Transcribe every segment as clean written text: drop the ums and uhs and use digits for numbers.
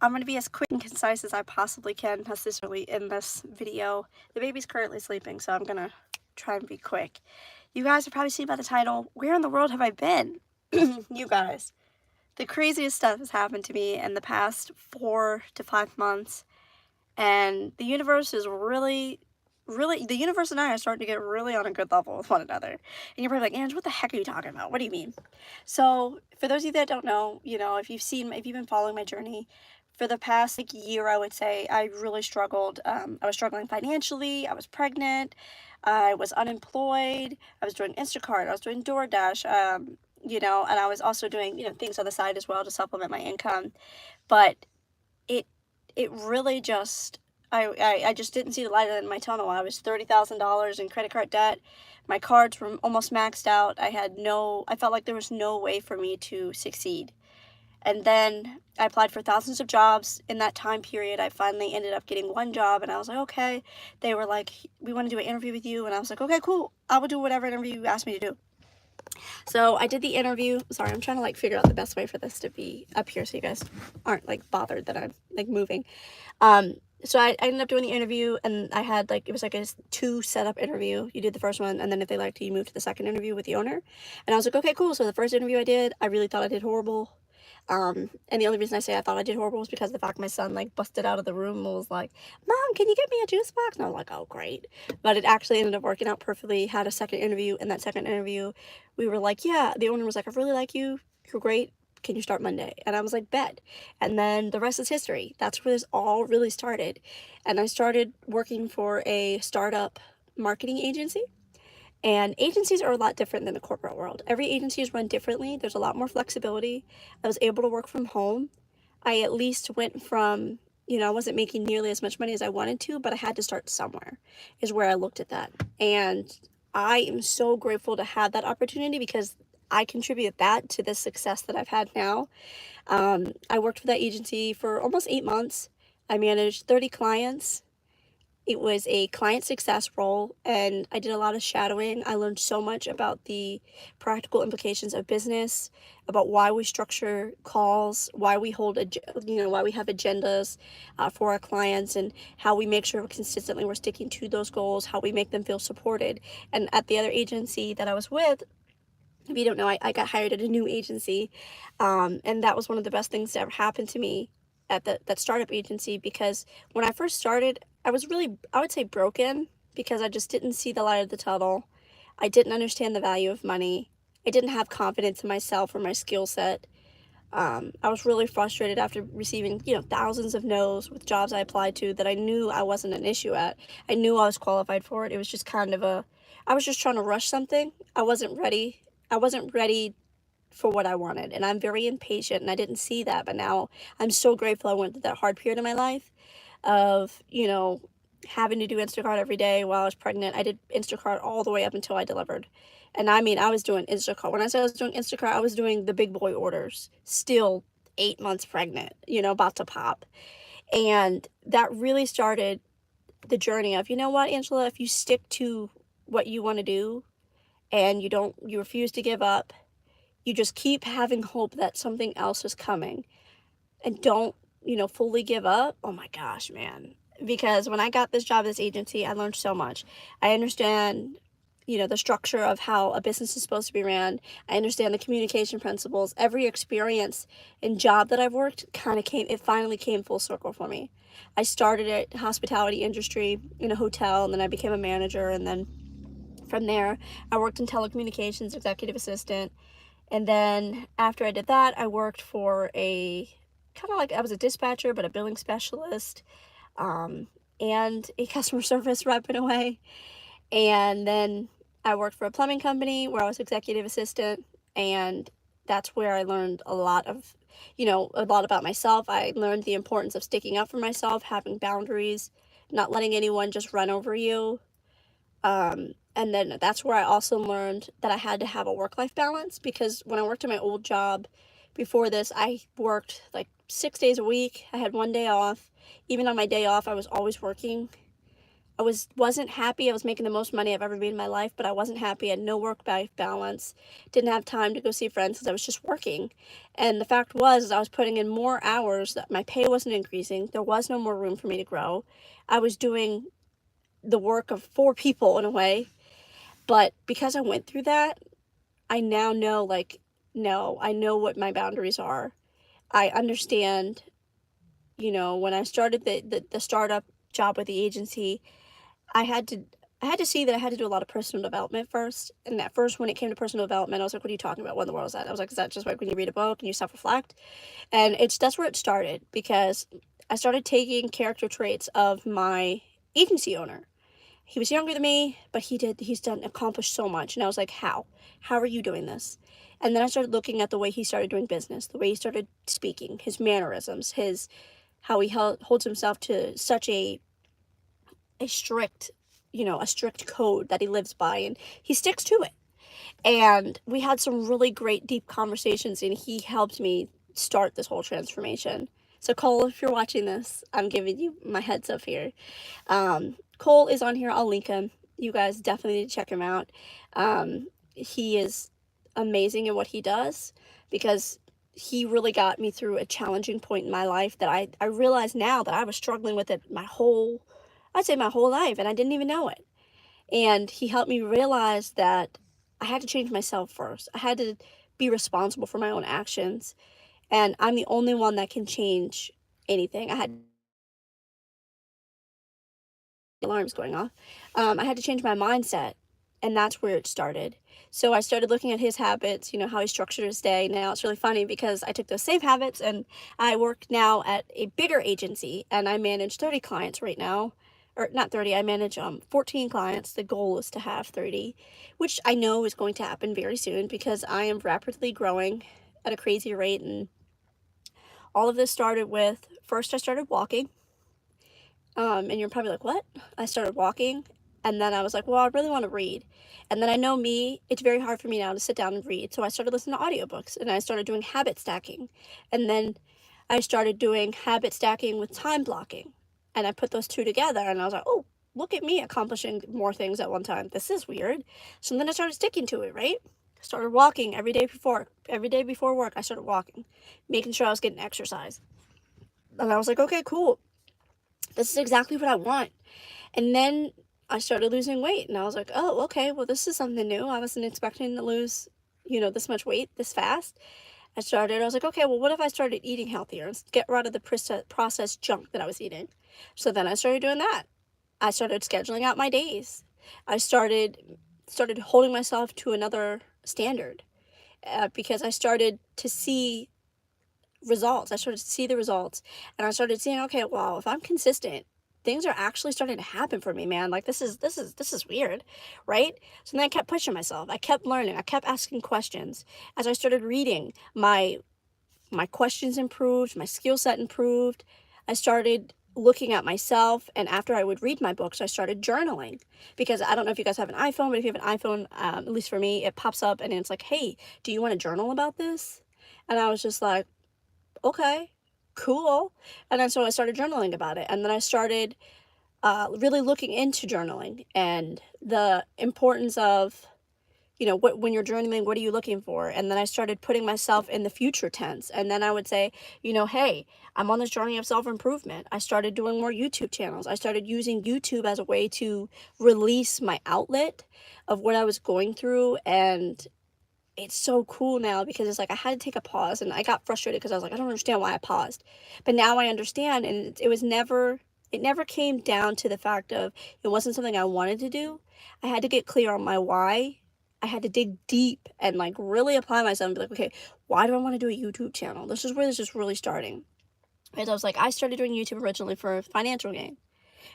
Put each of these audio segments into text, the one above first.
I'm going to be as quick and concise as I possibly can necessarily in this video. The baby's currently sleeping, so I'm going to try and be quick. You guys have probably seen by the title, where in the world have I been? You guys, the craziest stuff has happened to me in the past 4 to 5 months, and the universe is really, the universe and I are starting to get really on a good level with one another. And you're probably like, Ange, what the heck are you talking about? What do you mean? So, for those of you that don't know, if you've been following my journey, for the past year, I would say I really struggled. I was struggling financially. I was pregnant. I was unemployed. I was doing Instacart. I was doing DoorDash. And I was also doing things on the side as well to supplement my income. But it really just I just didn't see the light in my tunnel. I was $30,000 in credit card debt. My cards were almost maxed out. I felt like there was no way for me to succeed. And then I applied for thousands of jobs. In that time period, I finally ended up getting one job, and I was like, okay. They were like, we want to do an interview with you. And I was like, okay, cool. I will do whatever interview you ask me to do. So I did the interview. Sorry, I'm trying to figure out the best way for this to be up here so you guys aren't bothered that I'm moving. So I ended up doing the interview, and I had it was a 2 setup interview. You did the first one, and then if they liked you, you moved to the second interview with the owner. And I was like, okay, cool. So the first interview I did, I really thought I did horrible. And the only reason I say I thought I did horrible was because of the fact my son busted out of the room and was like, Mom, can you get me a juice box? And I was like, oh, great. But it actually ended up working out perfectly. Had a second interview. In that second interview, we were like, yeah, the owner was like, I really like you. You're great. Can you start Monday? And I was like, bet. And then the rest is history. That's where this all really started. And I started working for a startup marketing agency. And agencies are a lot different than the corporate world. Every agency is run differently. There's a lot more flexibility. I was able to work from home. I at least went from, I wasn't making nearly as much money as I wanted to, but I had to start somewhere, is where I looked at that. And I am so grateful to have that opportunity because I contribute that to the success that I've had now. I worked for that agency for almost 8 months. I managed 30 clients. It was a client success role, and I did a lot of shadowing. I learned so much about the practical implications of business, about why we structure calls, why we hold, why we have agendas for our clients, and how we make sure consistently we're sticking to those goals, how we make them feel supported. And at the other agency that I was with, if you don't know, I got hired at a new agency, and that was one of the best things that ever happened to me at that startup agency, because when I first started, I was really, I would say, broken, because I just didn't see the light of the tunnel. I didn't understand the value of money. I didn't have confidence in myself or my skill set. I was really frustrated after receiving, thousands of no's with jobs I applied to that I knew I wasn't an issue at. I knew I was qualified for it. It was just I was just trying to rush something. I wasn't ready. I wasn't ready for what I wanted, and I'm very impatient, and I didn't see that. But now I'm so grateful I went through that hard period in my life of, having to do Instacart every day while I was pregnant. I did Instacart all the way up until I delivered. And I mean, I was doing Instacart. When I said I was doing Instacart, I was doing the big boy orders, still 8 months pregnant, about to pop. And that really started the journey of, you know what, Angela, if you stick to what you want to do and you refuse to give up, you just keep having hope that something else is coming, and don't, fully give up. Oh my gosh, man. Because when I got this job at this agency, I learned so much. I understand, the structure of how a business is supposed to be ran. I understand the communication principles. Every experience and job that I've worked it finally came full circle for me. I started at hospitality industry in a hotel, and then I became a manager, and then from there, I worked in telecommunications, executive assistant. And then after I did that, I worked for I was a dispatcher, but a billing specialist, and a customer service rep in a way. And then I worked for a plumbing company where I was executive assistant, and that's where I learned a lot about myself. I learned the importance of sticking up for myself, having boundaries, not letting anyone just run over you. And then that's where I also learned that I had to have a work-life balance, because when I worked at my old job before this, I worked 6 days a week. I had one day off. Even on my day off, I was always working. wasn't happy. I was making the most money I've ever made in my life, but I wasn't happy. I had no work-life balance. Didn't have time to go see friends because I was just working. And the fact was, I was putting in more hours, that my pay wasn't increasing. There was no more room for me to grow. I was doing the work of 4 people in a way. But because I went through that, I now know, like, no, I know what my boundaries are. I understand, when I started the startup job with the agency, I had to see that I had to do a lot of personal development first. And at first, when it came to personal development, I was like, what are you talking about? What in the world is that? I was like, is that just like when you read a book and you self-reflect? And that's where it started, because I started taking character traits of my agency owner. He was younger than me, but accomplished so much. And I was like, how? How are you doing this? And then I started looking at the way he started doing business, the way he started speaking, his mannerisms, how he holds himself to such a strict, a strict code that he lives by, and he sticks to it. And we had some really great deep conversations, and he helped me start this whole transformation. So Cole, if you're watching this, I'm giving you my heads up here. Cole is on here. I'll link him. You guys definitely need to check him out. He is amazing at what he does, because he really got me through a challenging point in my life that I realize now that I was struggling with it my whole life, and I didn't even know it. And he helped me realize that I had to change myself first. I had to be responsible for my own actions, and I'm the only one that can change anything. Alarms going off. I had to change my mindset, and that's where it started. So I started looking at his habits, how he structured his day. Now it's really funny because I took those same habits, and I work now at a bigger agency, and I manage 30 clients right now. Or not 30, I manage 14 clients. The goal is to have 30, which I know is going to happen very soon, because I am rapidly growing at a crazy rate. And all of this started with, first I started walking. And you're probably like, what? I started walking, and then I was like, well, I really want to read. And then I know me, it's very hard for me now to sit down and read. So I started listening to audiobooks, and I started doing habit stacking. And then I started doing habit stacking with time blocking. And I put those two together, and I was like, oh, look at me accomplishing more things at one time. This is weird. So then I started sticking to it, right? Started walking every day before work. I started walking, making sure I was getting exercise. And I was like, okay, cool. This is exactly what I want. And then I started losing weight, and I was like, oh, okay, well, this is something new. I wasn't expecting to lose, this much weight this fast. I was like, okay, well, what if I started eating healthier and get rid of the processed junk that I was eating? So then I started doing that. I started scheduling out my days. I started holding myself to another standard, because I started to see results. I started to see the results, and I started seeing, okay, well, if I'm consistent, things are actually starting to happen for me, man. Like, this is weird, right? So then I kept pushing myself. I kept learning. I kept asking questions. As I started reading, my questions improved, my skill set improved. I started looking at myself, and after I would read my books, I started journaling, because I don't know if you guys have an iPhone, but if you have an iPhone, at least for me, it pops up and it's like, hey, do you want to journal about this? And I was just like, okay, cool. And then so I started journaling about it, and then I started really looking into journaling and the importance of, when you're journaling, what are you looking for? And then I started putting myself in the future tense, and then I would say, hey, I'm on this journey of self-improvement. I started doing more YouTube channels. I started using YouTube as a way to release my outlet of what I was going through. And it's so cool now, because it's like I had to take a pause, and I got frustrated because I was like, I don't understand why I paused. But now I understand, and it never came down to the fact of it wasn't something I wanted to do. I had to get clear on my why. I had to dig deep and like really apply myself and be like, okay, why do I want to do a YouTube channel? This is where this is really starting. Because I was like, I started doing YouTube originally for financial gain.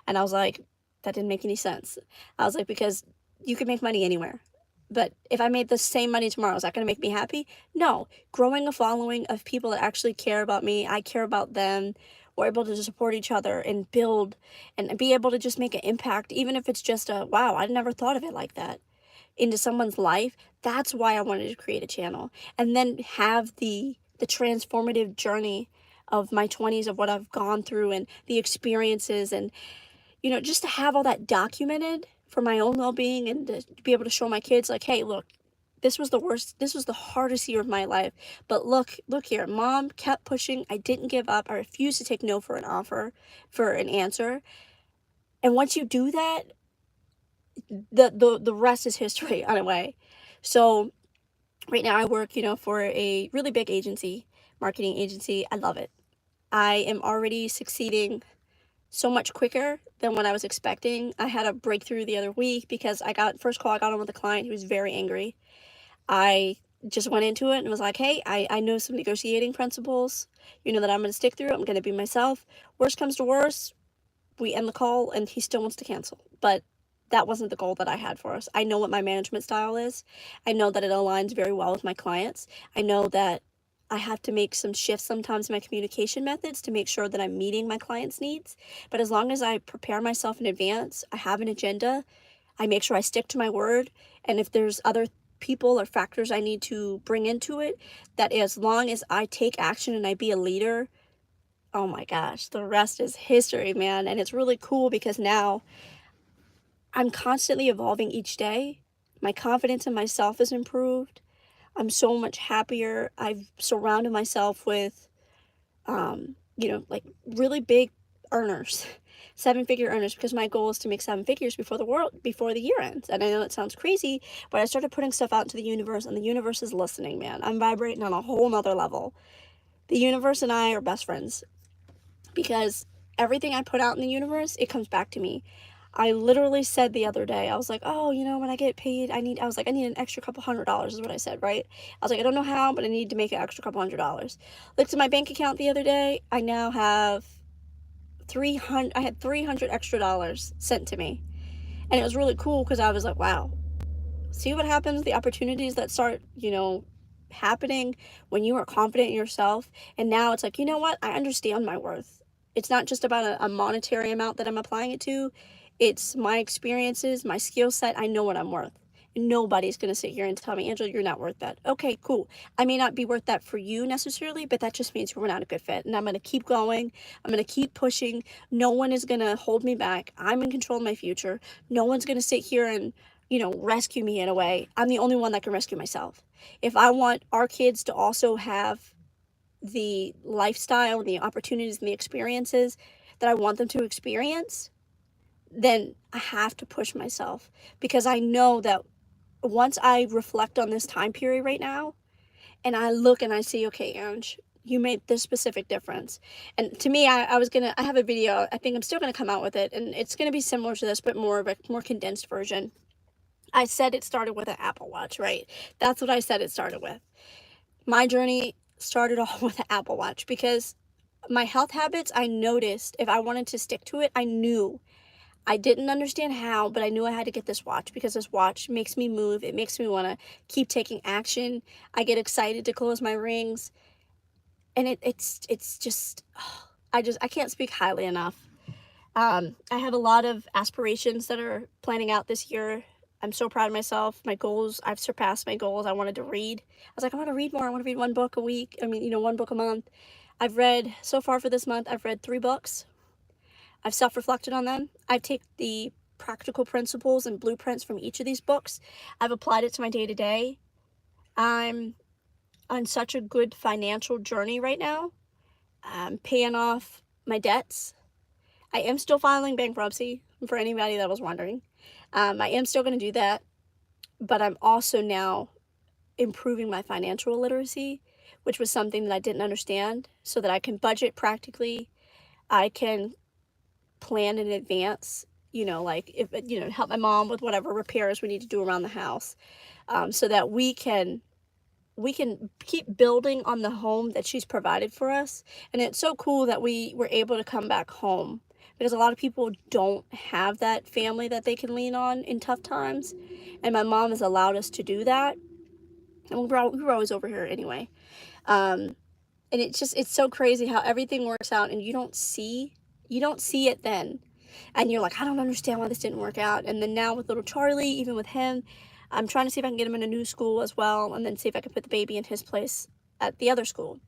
And I was like, that didn't make any sense. I was like, because you can make money anywhere. But if I made the same money tomorrow, is that going to make me happy? No. Growing a following of people that actually care about me, I care about them, we're able to support each other and build and be able to just make an impact, even if it's just a, wow, I never thought of it like that, into someone's life. That's why I wanted to create a channel. And then have the transformative journey of my 20s, of what I've gone through and the experiences. And you know, just to have all that documented for my own well-being and to be able to show my kids like, hey, look, this was the worst, this was the hardest year of my life. But look here, mom kept pushing. I didn't give up. I refused to take no for an offer, for an answer. And once you do that, the rest is history on a way. So right now I work, you know, for a really big agency, marketing agency. I love it. I am already succeeding so much quicker than what I was expecting. I had a breakthrough the other week because first call I got on with a client. He was very angry. I just went into it and was like, hey, I know some negotiating principles, you know, that I'm going to stick through. I'm going to be myself. Worst comes to worst, we end the call and he still wants to cancel. But that wasn't the goal that I had for us. I know what my management style is. I know that it aligns very well with my clients. I know that I have to make some shifts sometimes in my communication methods to make sure that I'm meeting my clients' needs. But as long as I prepare myself in advance, I have an agenda, I make sure I stick to my word. And if there's other people or factors I need to bring into it, that as long as I take action and I be a leader, oh my gosh, the rest is history, man. And it's really cool because now I'm constantly evolving each day. My confidence in myself is improved. I'm so much happier. I've surrounded myself with, you know, like really big earners, 7-figure earners, because my goal is to make 7 figures before the year ends. And I know it sounds crazy, but I started putting stuff out into the universe, and the universe is listening, man. I'm vibrating on a whole nother level. The universe and I are best friends because everything I put out in the universe, it comes back to me. I literally said the other day, I was like, oh, you know, when I get paid, I need an extra couple $100 is what I said, right? I was like, I don't know how, but I need to make an extra couple $100. Looked at my bank account the other day. I now have I had $300 extra dollars sent to me. And it was really cool because I was like, wow, see what happens? The opportunities that start, you know, happening when you are confident in yourself. And now it's like, you know what? I understand my worth. It's not just about a monetary amount that I'm applying it to. It's my experiences, my skill set. I know what I'm worth. Nobody's going to sit here and tell me, Angela, you're not worth that. Okay, cool. I may not be worth that for you necessarily, but that just means we're not a good fit. And I'm going to keep going. I'm going to keep pushing. No one is going to hold me back. I'm in control of my future. No one's going to sit here and, you know, rescue me in a way. I'm the only one that can rescue myself. If I want our kids to also have the lifestyle and the opportunities and the experiences that I want them to experience, then I have to push myself, because I know that once I reflect on this time period right now and I look and I see, okay, Ange, you made this specific difference. And to me, I have a video, I think I'm still gonna come out with it, and it's gonna be similar to this, but more of a more condensed version. I said it started with an Apple Watch, right? That's what I said it started with. My journey started off with an Apple Watch because my health habits, I noticed if I wanted to stick to it, I didn't understand how, but I knew I had to get this watch because this watch makes me move. It makes me want to keep taking action. I get excited to close my rings. And it's just, I can't speak highly enough. I have a lot of aspirations that are planning out this year. I'm so proud of myself. My goals, I've surpassed my goals. I wanted to read. I was like, I want to read more. I want to read 1 book a week. I mean, you know, 1 book a month. So far for this month, I've read 3 books. I've self-reflected on them. I've taken the practical principles and blueprints from each of these books. I've applied it to my day-to-day. I'm on such a good financial journey right now. I'm paying off my debts. I am still filing bankruptcy, for anybody that was wondering. I am still going to do that, but I'm also now improving my financial literacy, which was something that I didn't understand, so that I can budget practically. I can plan in advance, you know, like if, you know, help my mom with whatever repairs we need to do around the house, so that we can keep building on the home that she's provided for us. And it's so cool that we were able to come back home, because a lot of people don't have that family that they can lean on in tough times. And my mom has allowed us to do that. And we were always over here anyway. And it's so crazy how everything works out and you don't see it then. And you're like, I don't understand why this didn't work out. And then now with little Charlie, even with him, I'm trying to see if I can get him in a new school as well, and then see if I can put the baby in his place at the other school.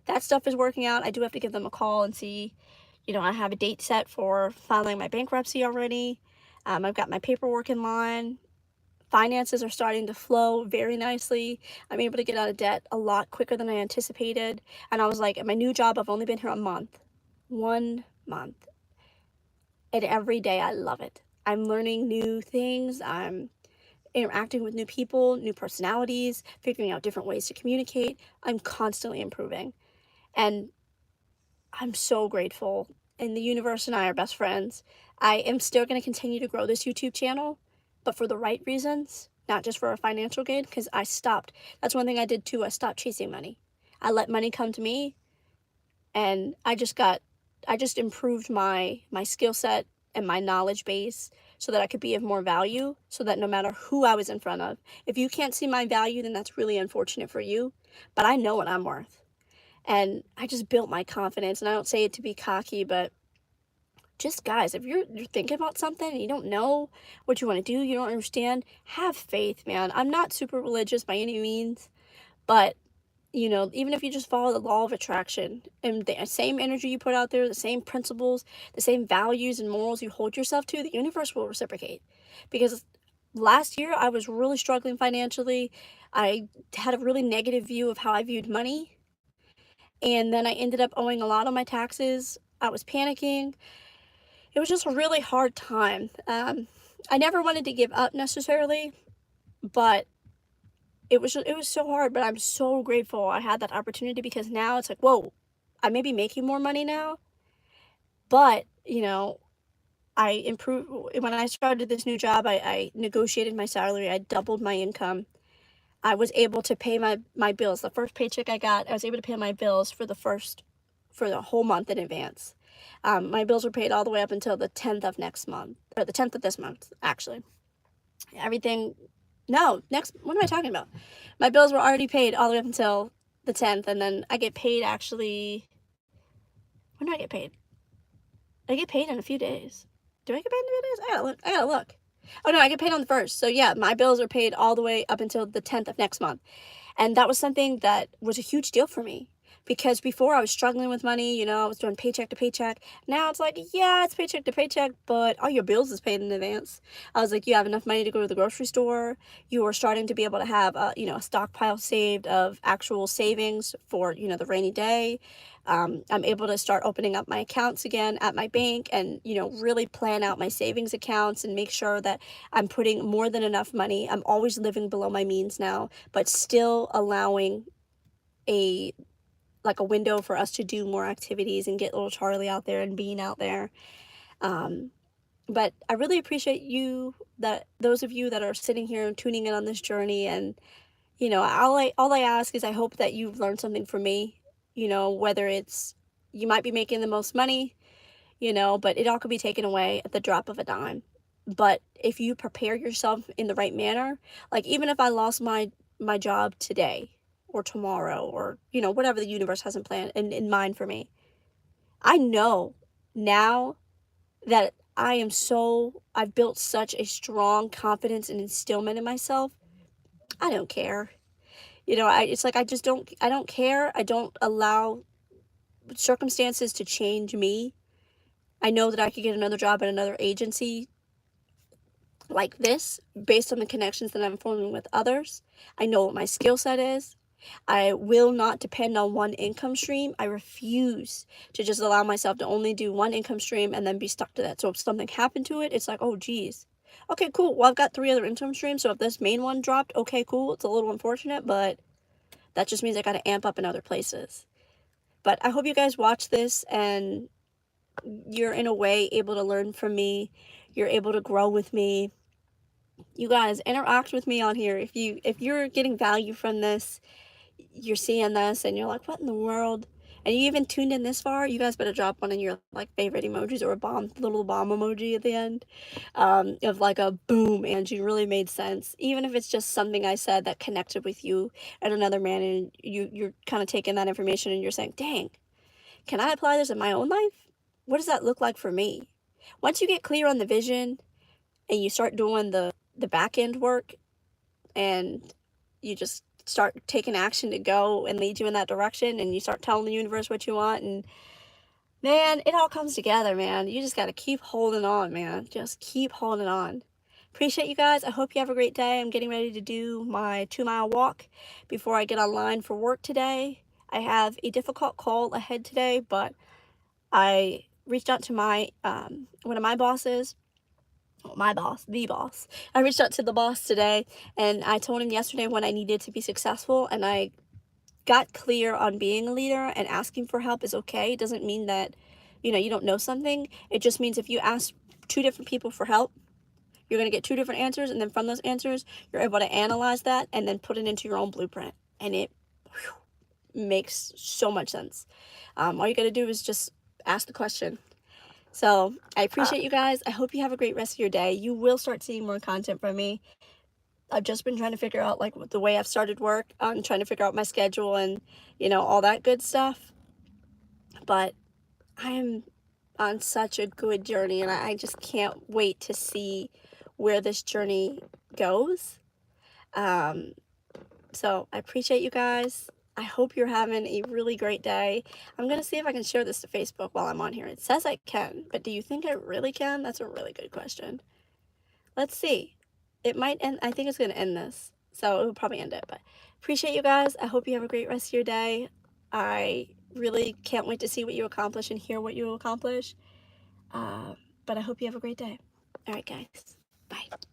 That stuff is working out. I do have to give them a call and see, You know, I have a date set for filing my bankruptcy already. I've got my paperwork in line. Finances are starting to flow very nicely. I'm able to get out of debt a lot quicker than I anticipated. And I was like, at my new job, I've only been here a month. 1 month. And every day I love it. I'm learning new things. I'm interacting with new people, new personalities, figuring out different ways to communicate. I'm constantly improving. And I'm so grateful. And the universe and I are best friends. I am still going to continue to grow this YouTube channel, but for the right reasons, not just for a financial gain, because I stopped. That's one thing I did too. I stopped chasing money. I let money come to me, and I just improved my skill set and my knowledge base so that I could be of more value, so that no matter who I was in front of, if you can't see my value, then that's really unfortunate for you, but I know what I'm worth. And I just built my confidence, and I don't say it to be cocky, but just guys, if you're thinking about something and you don't know what you want to do, you don't understand, have faith, man. I'm not super religious by any means, but you know, even if you just follow the law of attraction and the same energy you put out there, the same principles, the same values and morals you hold yourself to, the universe will reciprocate. Because last year I was really struggling financially. I had a really negative view of how I viewed money, and then I ended up owing a lot on my taxes. I was panicking. It was just a really hard time. I never wanted to give up necessarily, but it was so hard. But I'm so grateful I had that opportunity, because now it's like, whoa, I may be making more money now, but you know, I improved. When I started this new job, I negotiated my salary. I doubled my income. I was able to pay my bills. The first paycheck I got, I was able to pay my bills for the whole month in advance. My bills were paid all the way up until the 10th of next month, or the 10th of this month, actually. Everything, no, what am I talking about? My bills were already paid all the way up until the 10th, and then I get paid actually, when do I get paid? I get paid in a few days. Do I get paid in a few days? I gotta look. Oh no, I get paid on the 1st. So yeah, my bills are paid all the way up until the 10th of next month. And that was something that was a huge deal for me, because before I was struggling with money, you know, I was doing paycheck to paycheck. Now it's like, yeah, it's paycheck to paycheck, but all your bills is paid in advance. I was like, you have enough money to go to the grocery store. You are starting to be able to have you know, a stockpile saved of actual savings for, you know, the rainy day. I'm able to start opening up my accounts again at my bank, and, you know, really plan out my savings accounts and make sure that I'm putting more than enough money. I'm always living below my means now, but still allowing a window for us to do more activities and get little Charlie out there and being out there. But I really appreciate those of you that are sitting here and tuning in on this journey. And you know, all I ask is I hope that you've learned something from me. You know, whether it's, you might be making the most money, you know, but it all could be taken away at the drop of a dime. But if you prepare yourself in the right manner, like even if I lost my job today or tomorrow, or you know, whatever the universe has in plan in mind for me, I know now that I've built such a strong confidence and instillment in myself. I don't care. You know, it's like I don't care. I don't allow circumstances to change me. I know that I could get another job at another agency like this based on the connections that I'm forming with others. I know what my skill set is. I will not depend on one income stream. I refuse to just allow myself to only do one income stream and then be stuck to that. So if something happened to it, it's like, oh geez, okay, cool, well, I've got 3 other income streams, so if this main one dropped, okay, cool, it's a little unfortunate, but that just means I gotta amp up in other places. But I hope you guys watch this and you're in a way able to learn from me. You're able to grow with me. You guys interact with me on here. If you're getting value from this, you're seeing this and you're like, what in the world? And you even tuned in this far, you guys better drop one of your like favorite emojis, or a little bomb emoji at the end, of like a boom, Angie, really made sense. Even if it's just something I said that connected with you and another man, and you're kind of taking that information and you're saying, dang, can I apply this in my own life? What does that look like for me? Once you get clear on the vision and you start doing the back end work, and you just start taking action to go and lead you in that direction, and you start telling the universe what you want, and Man, it all comes together, man. You just got to keep holding on, man. Just keep holding on. Appreciate you guys. I hope you have a great day. I'm getting ready to do my 2-mile walk before I get online for work today. I have a difficult call ahead today, but I reached out to my one of my bosses. Well, my boss, the boss. I reached out to the boss today, and I told him yesterday when I needed to be successful, and I got clear on being a leader, and asking for help is okay. It doesn't mean that, you don't know something. It just means if you ask 2 different people for help, you're going to get 2 different answers, and then from those answers, you're able to analyze that and then put it into your own blueprint. And it makes so much sense. All you got to do is just ask the question. So I appreciate you guys. I hope you have a great rest of your day. You will start seeing more content from me. I've just been trying to figure out like the way I've started work. I'm trying to figure out my schedule and all that good stuff. But I am on such a good journey, and I just can't wait to see where this journey goes. So I appreciate you guys. I hope you're having a really great day. I'm going to see if I can share this to Facebook while I'm on here. It says I can, but do you think I really can? That's a really good question. Let's see. It might end. I think it's going to end this. So it will probably end it. But appreciate you guys. I hope you have a great rest of your day. I really can't wait to see what you accomplish and hear what you accomplish. But I hope you have a great day. All right, guys. Bye.